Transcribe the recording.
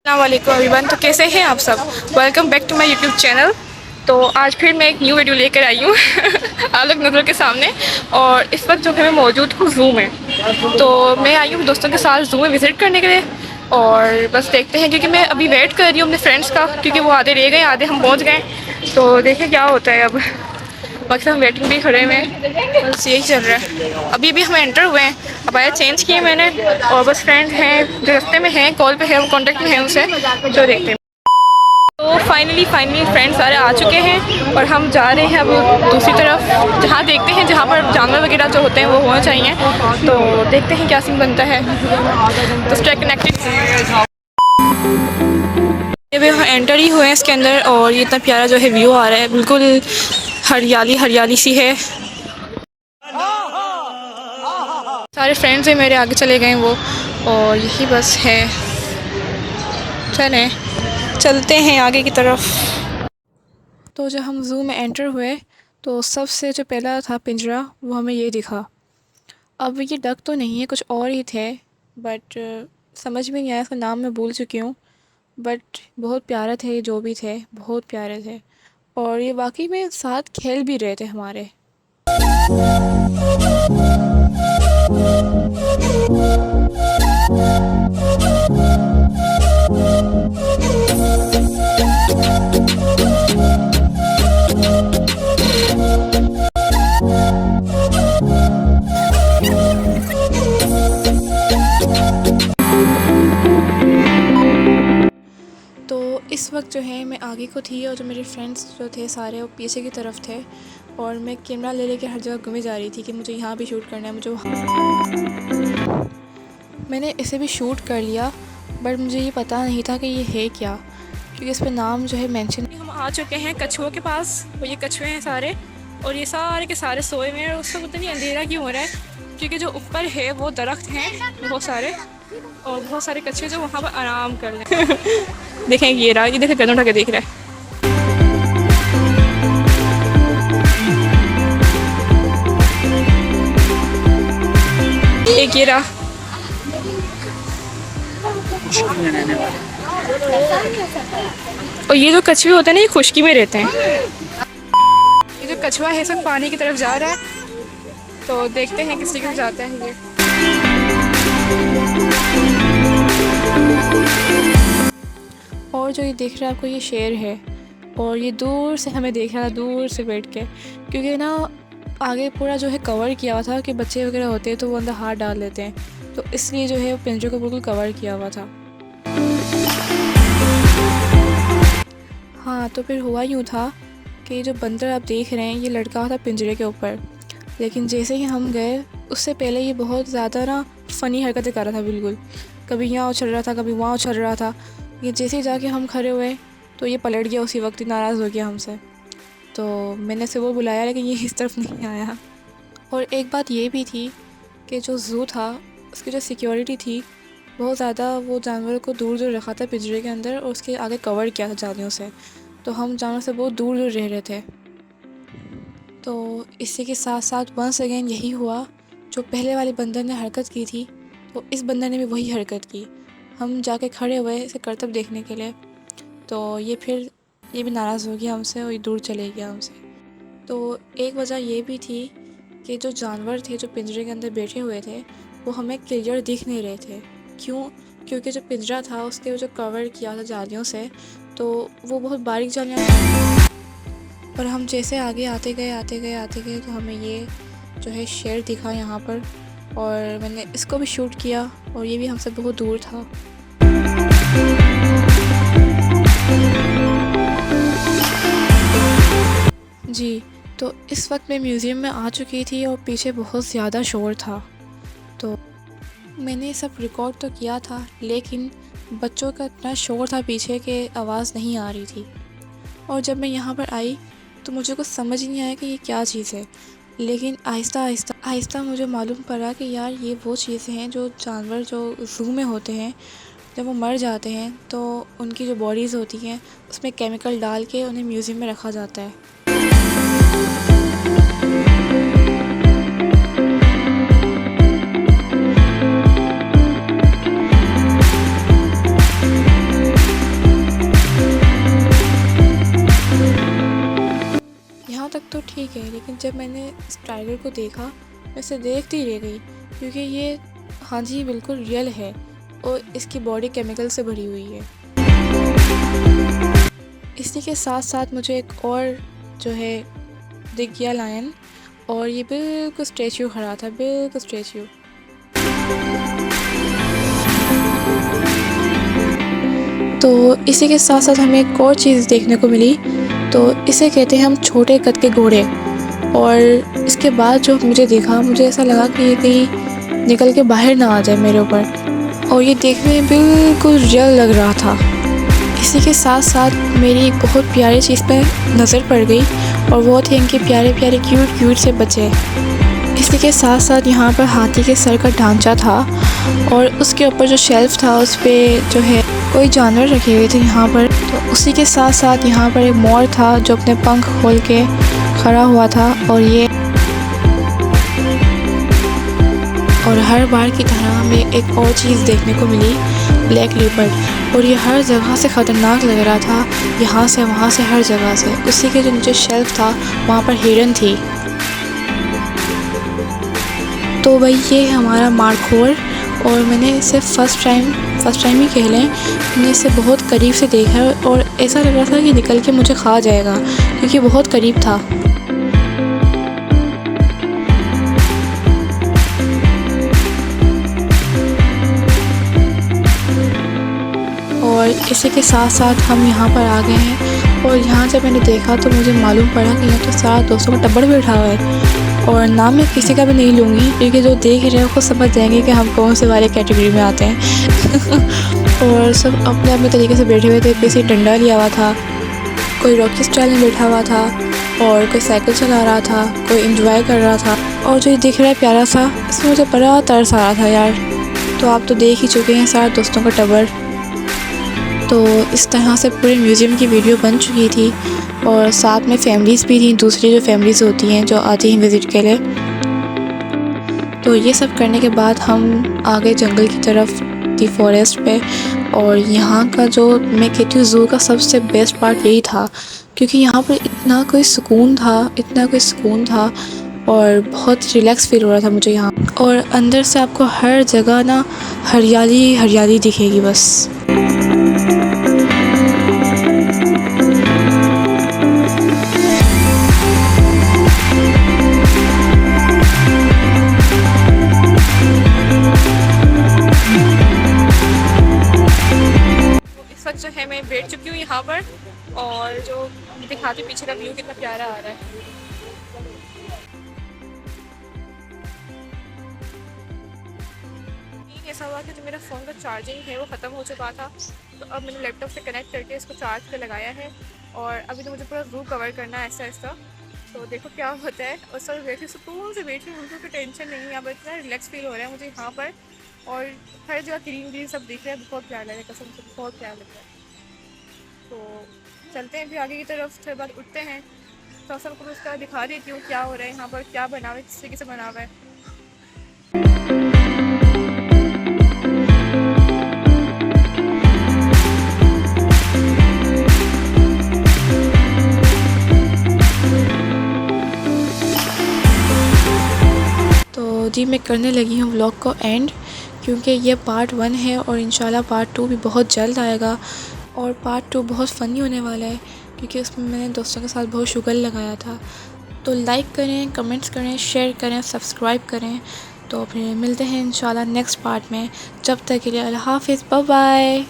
अस्सलामुअलैकुम एवरीवन। तो कैसे हैं आप सब। Welcome back to my YouTube channel. तो आज फिर मैं एक न्यू वीडियो लेकर आई हूँ आप लोग नज़र के सामने। और इस वक्त जो है मैं मौजूद हूँ ज़ू में। तो मैं आई हूँ दोस्तों के साथ ज़ू में विज़िट करने के लिए। और बस देखते हैं, क्योंकि मैं अभी वेट कर रही हूँ अपने फ्रेंड्स का, क्योंकि वो आधे रह गए आधे हम पहुँच गए। तो देखें क्या होता है अब। बाकी हम वेटिंग भी खड़े हुए हैं, बस यही चल रहा है। अभी अभी हम एंटर हुए हैं, अब आया चेंज किए मैंने। और बस फ्रेंड्स हैं जो रास्ते में हैं, कॉल पे है, हम कॉन्टेक्ट में हैं उनसे, जो देखते हैं। तो फाइनली फ्रेंड्स सारे आ चुके हैं और हम जा रहे हैं अब दूसरी तरफ, जहाँ देखते हैं जहाँ पर जानवर वगैरह जो होते हैं वो होने चाहिए। तो देखते हैं क्या सीन बनता है। तो स्टे कनेक्टेड। अभी हम एंटर ही हुए हैं इसके अंदर, और ये इतना प्यारा जो है व्यू आ रहा है, बिल्कुल हरियाली हरियाली सी है। सारे फ्रेंड्स हैं मेरे, आगे चले गए वो, और यही बस है। चलें चलते हैं आगे की तरफ। तो जब हम ज़ू में एंटर हुए तो सबसे जो पहला था पिंजरा, वो हमें ये दिखा। अब ये डक तो नहीं है, कुछ और ही थे, बट समझ में नहीं आया, इसका नाम मैं भूल चुकी हूँ। बट बहुत प्यारे थे, जो भी थे बहुत प्यारे थे। और ये वाकई में साथ खेल भी रहे थे हमारे। तो इस वक्त जो है मैं आगे को थी, और जो मेरे फ्रेंड्स जो थे सारे वो पीछे की तरफ थे। और मैं कैमरा ले लेके हर जगह घूमे जा रही थी कि मुझे यहाँ भी शूट करना है, मुझे मैंने इसे भी शूट कर लिया। बट मुझे ये पता नहीं था कि ये है क्या, क्योंकि इस पर नाम जो है मेंशन। हम आ चुके हैं कछुओं के पास, वो ये कछुए हैं सारे, और ये सारे के सारे सोए हुए हैं। उसको पता नहीं अंधेरा क्यों हो रहा है, क्योंकि जो ऊपर है वो दरख्त हैं बहुत सारे, और बहुत सारे कछुए जो वहाँ पर आराम कर रहे हैं देखें ये रहा, ये देखें गर्दन उठा के देख रहा है। एक ये रहा। और ये जो कछुए होते हैं ना, ये खुश्की में रहते हैं। ये जो कछुआ है सब पानी की तरफ जा रहा है, तो देखते हैं किस तरफ जाता है ये। और जो ये देख रहा है आपको, ये शेर है, और ये दूर से हमें देख रहा था, दूर से बैठ के, क्योंकि ना आगे पूरा जो है कवर किया हुआ था कि बच्चे वगैरह होते हैं तो वो अंदर हाथ डाल लेते हैं, तो इसलिए जो है वो पिंजरे को बिल्कुल कवर किया हुआ था। हाँ, तो फिर हुआ यूँ था कि जो बंदर आप देख रहे हैं ये लटका हुआ था पिंजरे के ऊपर। लेकिन जैसे ही हम गए, उससे पहले ये बहुत ज़्यादा ना फ़नी हरकतें कर रहा था, बिल्कुल कभी यहाँ उछल रहा था, कभी वहाँ उछल रहा था। ये जैसे ही जाके हम खड़े हुए तो ये पलट गया, उसी वक्त ही नाराज़ हो गया हमसे। तो मैंने से वो बुलाया, लेकिन ये इस तरफ नहीं आया। और एक बात ये भी थी कि जो ज़ू था उसकी जो सिक्योरिटी थी बहुत ज़्यादा, वो जानवर को दूर दूर रखा था पिंजरे के अंदर, और उसके आगे कवर किया था जालियों से, तो हम जानवर से बहुत दूर दूर रह रहे थे। तो इसी के साथ साथ वंस अगेन यही हुआ, जो पहले वाले बंदर ने हरकत की थी तो इस बंदर ने भी वही हरकत की। हम जाके खड़े हुए इसे करतब देखने के लिए, तो ये भी नाराज़ हो गया हमसे और ये दूर चले गया हमसे। तो एक वजह ये भी थी कि जो जानवर थे जो पिंजरे के अंदर बैठे हुए थे वो हमें क्लियर दिख नहीं रहे थे। क्यों? क्योंकि जो पिंजरा था उसके जो कवर किया था जालियों से, तो वो बहुत बारीक जालियाँ। पर हम जैसे आगे आते गए तो हमें ये जो है शेर दिखा यहाँ पर, और मैंने इसको भी शूट किया, और ये भी हमसे बहुत दूर था। जी, तो इस वक्त मैं म्यूज़ियम में आ चुकी थी और पीछे बहुत ज़्यादा शोर था। तो मैंने सब रिकॉर्ड तो किया था, लेकिन बच्चों का इतना शोर था पीछे कि आवाज़ नहीं आ रही थी। और जब मैं यहाँ पर आई तो मुझे कुछ समझ ही नहीं आया कि ये क्या चीज़ है, लेकिन आहिस्ता मुझे मालूम पड़ा कि यार ये वो चीज़ें हैं जो जानवर जो ज़ू में होते हैं, जब वो मर जाते हैं तो उनकी जो बॉडीज़ होती हैं उसमें केमिकल डाल के उन्हें म्यूज़ियम में रखा जाता है। ठीक है, लेकिन जब मैंने इस टाइगर को देखा मैं इसे देखती रह गई, क्योंकि ये हाँ जी बिल्कुल रियल है और इसकी बॉडी केमिकल से भरी हुई है। इसी के साथ साथ मुझे एक और जो है दिख गया लायन, और ये बिल्कुल स्टैचू खड़ा था, बिल्कुल स्टैचू। तो इसी के साथ साथ हमें एक और चीज़ देखने को मिली, तो इसे कहते हैं हम छोटे कद के घोड़े। और इसके बाद जो मुझे देखा, मुझे ऐसा लगा कि ये कहीं निकल के बाहर ना आ जाए मेरे ऊपर, और ये देखने में बिल्कुल रियल लग रहा था। इसी के साथ साथ मेरी एक बहुत प्यारी चीज़ पे नज़र पड़ गई, और वो थे इनके प्यारे प्यारे क्यूट क्यूट से बच्चे। इसी के साथ साथ यहाँ पर हाथी के सर का ढांचा था, और उसके ऊपर जो शेल्फ था उस पर जो है कोई जानवर रखे हुए थे यहाँ पर। तो उसी के साथ साथ यहाँ पर एक मोर था जो अपने पंख खोल के खड़ा हुआ था, और हर बार की तरह हमें एक और चीज़ देखने को मिली, ब्लैक लेपर्ड। और ये हर जगह से ख़तरनाक लग रहा था, यहाँ से वहाँ से हर जगह से। उसी के जो नीचे शेल्फ था वहाँ पर हिरन थी। तो भाई ये हमारा मार्खोर, और मैंने इसे फ़र्स्ट टाइम ही कह लें, मैंने इसे बहुत करीब से देखा है, और ऐसा लग रहा था कि निकल के मुझे खा जाएगा, क्योंकि बहुत करीब था। और इसी के साथ साथ हम यहाँ पर आ गए हैं, और यहाँ जब मैंने देखा तो मुझे मालूम पड़ा कि यहाँ तो सारा दोस्तों का टब्बर बैठा हुआ है। और नाम मैं किसी का भी नहीं लूँगी, क्योंकि जो देख रहे हैं वो समझ जाएंगे कि हम कौन से वाले कैटेगरी में आते हैं। और सब अपने अपने तरीके से बैठे हुए थे, किसी डंडा लिया हुआ था, कोई रॉकी स्टाइल में बैठा हुआ था, और कोई साइकिल चला रहा था, कोई एंजॉय कर रहा था। और जो ये दिख रहा है प्यारा सा, इसमें मुझे बड़ा तरस आ रहा था यार। तो आप तो देख ही चुके हैं सारे दोस्तों का टब्बर। तो इस तरह से पूरे म्यूज़ियम की वीडियो बन चुकी थी, और साथ में फैमिलीज़ भी थी, दूसरी जो फैमिलीज़ होती हैं जो आती हैं विज़िट के लिए। तो ये सब करने के बाद हम आ गए जंगल की तरफ, दी फॉरेस्ट पे। और यहाँ का जो मैं कहती हूँ ज़ू का सबसे बेस्ट पार्ट यही था, क्योंकि यहाँ पर इतना कोई सुकून था, और बहुत रिलैक्स फील हो रहा था मुझे यहाँ। और अंदर से आपको हर जगह ना हरियाली हरियाली दिखेगी बस। जो है मैं बैठ चुकी हूँ यहाँ पर, और जो दिखाती पीछे का व्यू कितना प्यारा आ रहा है। ऐसा हुआ कि जो मेरा फ़ोन का चार्जिंग है वो ख़त्म हो चुका था, तो अब मैंने लैपटॉप से कनेक्ट करके इसको चार्ज पे लगाया है, और अभी तो मुझे पूरा ज़ू कवर करना है ऐसा ऐसा। तो देखो क्या होता है। और सब बैठी सुकून से बैठी, मुझे कोई टेंशन नहीं है, यहाँ पर इतना रिलैक्स फील हो रहा है मुझे यहाँ पर। और हर जगह ग्रीन ग्रीन सब दिख रहा है, बहुत प्यारा लग रहा है, कसम से बहुत प्यारा लग रहा है। तो चलते हैं फिर आगे की तरफ, उसके बाद उठते हैं, तो सबको उसका दिखा देती हूँ क्या हो रहा है यहाँ पर, क्या बना हुआ है, किस तरीके से बना हुआ है। तो जी मैं करने लगी हूँ व्लॉग को एंड, क्योंकि ये पार्ट 1 है, और इंशाल्लाह पार्ट 2 भी बहुत जल्द आएगा। और पार्ट 2 बहुत फ़नी होने वाला है, क्योंकि उसमें मैंने दोस्तों के साथ बहुत शुगर लगाया था। तो लाइक करें, कमेंट्स करें, शेयर करें, सब्सक्राइब करें। तो फिर मिलते हैं इंशाल्लाह नेक्स्ट पार्ट में। जब तक के लिए अल्लाह हाफ़िज़, बाय बाय।